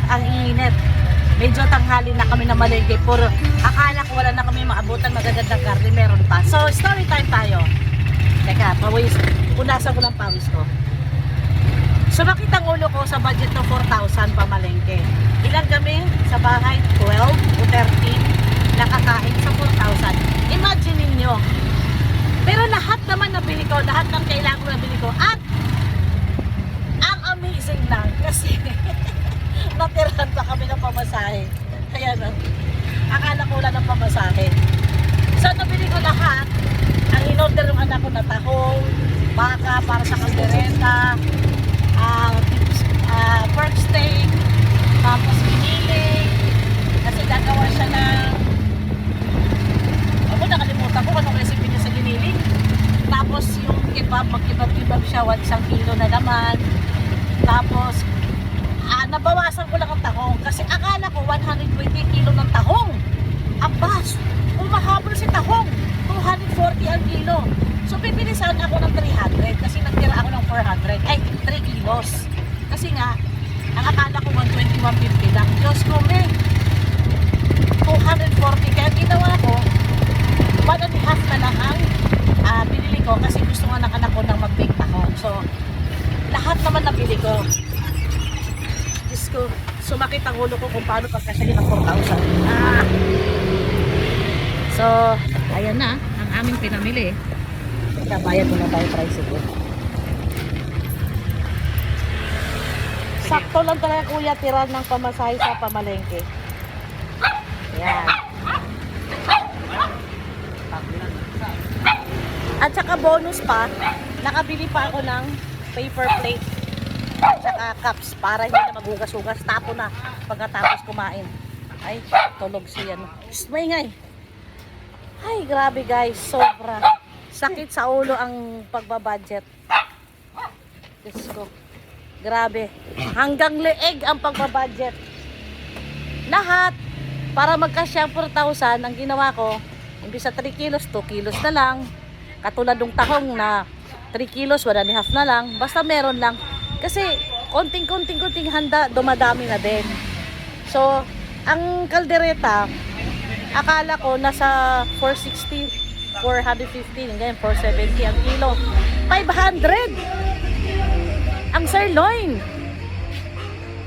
ang init. Medyo tanghali na kami na malengke. Puro, akala ko wala na kami maabutan magagandang karne, meron pa. So, story time tayo. Teka, pawis. Punasan ko lang pawis ko. Sumakit ang ulo ko sa budget ng 4,000 pamalengke. Ilan kami sa bahay? 12 o 13 nakakain sa 4,000. Imagine ninyo. Pero lahat naman nabili ko, lahat ng kailangan ko nabili ko. At ang amazing lang kasi natirahan pa kami ng pamasahe. Kaya no, akala ko wala ng pamasahe. So nabili ko lahat. Ang in-order ng anak ko na tahong, baka para sa kaldereta, pork steak, tapos giniling, kasi gagawa siya ng, ako nakalimutan ko anong recipe niya sa giniling. Tapos yung kebab, mag-kebab-kebab siya, 1 kilo na naman. Tapos nabawasan ko lang ang tahong kasi akala ko 120 kilo ng tahong. Abas, umahabol si tahong, 240 ang kilo. So pipilisan ako ng 300 kasi nagtira ako ng 400, ay 3 kilos. Kasi nga, ang akala ko 120, 150 lang. Diyos ko, may 240. Kaya ginawa ko, 1.5 na lang ang binili ko kasi gusto nga ng anak ko ng mag-bake tahong. So, lahat naman nabili ko. Diyos ko, sumakit ang ulo ko kung paano pagkasali ng 4,000. So, ayan na, ang aming pinamili. Bayad mo na tayo price ito. Sakto lang talaga kuya, tira ng pamasahe sa pamalengke. Ayan. At saka bonus pa, nakabili pa ako ng paper plate at saka cups para hindi na maghugas-hugas. Tapo na pagkatapos kumain. Ay, tulog siya. Maingay. Ay, grabe guys, sobra. Sakit sa ulo ang pagbabudget. Diyos ko. Grabe. Hanggang leeg ang pagbabudget. Lahat. Para magkasya 4,000, ang ginawa ko, imbis sa 3 kilos, 2 kilos na lang. Katulad ng tahong na 3 kilos, 1.5 na lang. Basta meron lang. Kasi konting handa, dumadami na din. So, ang kaldereta, akala ko nasa 460, 450, ganyan, 470 ang kilo. 500! Ang sirloin!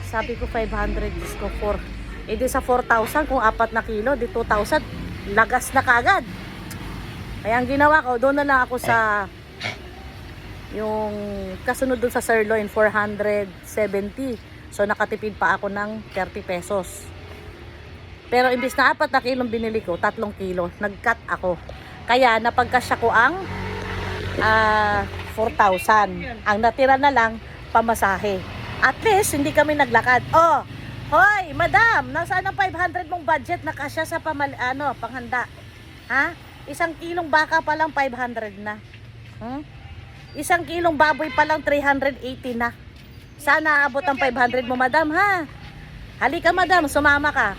Sabi ko 500, disco 4. Eh di sa 4,000, kung 4 na kilo, di 2,000, lagas na kagad. Kaya ang ginawa ko, doon na lang ako sa yung kasunod doon sa sirloin, 470. So nakatipid pa ako ng 30 pesos. Pero imbis na 4 na kilong binili ko, 3 kilo, nag-cut ako. Kaya napagkasya ko ang 4,000. Ang natira na lang, pamasahe. At least, hindi kami naglakad. Oh, hoy, madam, nasaan ang 500 mong budget na kasya sa panghanda? Ha? 1 kilong baka pa lang 500 na. 1 kilong baboy pa lang 380 na. Sana aabot ang 500 mo, madam, ha? Halika, madam, sumama ka.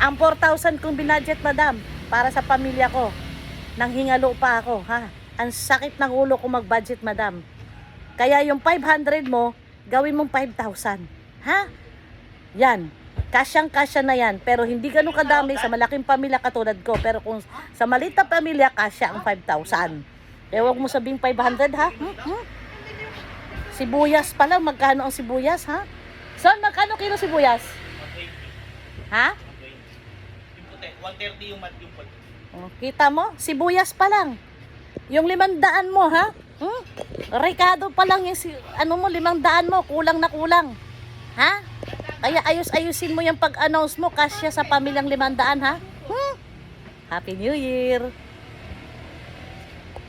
Ang 4,000 kong binudget, madam, para sa pamilya ko. Nang hingalo pa ako, ha? Ang sakit ng ulo ko mag-budget, madam. Kaya yung 500 mo, gawin mong 5,000. Ha? Yan. Kasyang-kasya na yan. Pero hindi ganun kadami sa malaking pamilya katulad ko. Pero kung sa maliit na pamilya, kasya ang 5,000. Eh, huwag mo sabing 500, ha? Sibuyas pa lang. Magkano ang sibuyas, ha? Son, magkano kilo sibuyas? Ha? 130 yung pot. Oh, kita mo? Sibuyas pa lang. Yung 500 mo, ha? Ricardo pa lang yung 500 mo, kulang na kulang. Ha? Kaya ayusin mo yung pag-announce mo kasya sa pamilyang 500, ha? Happy New Year!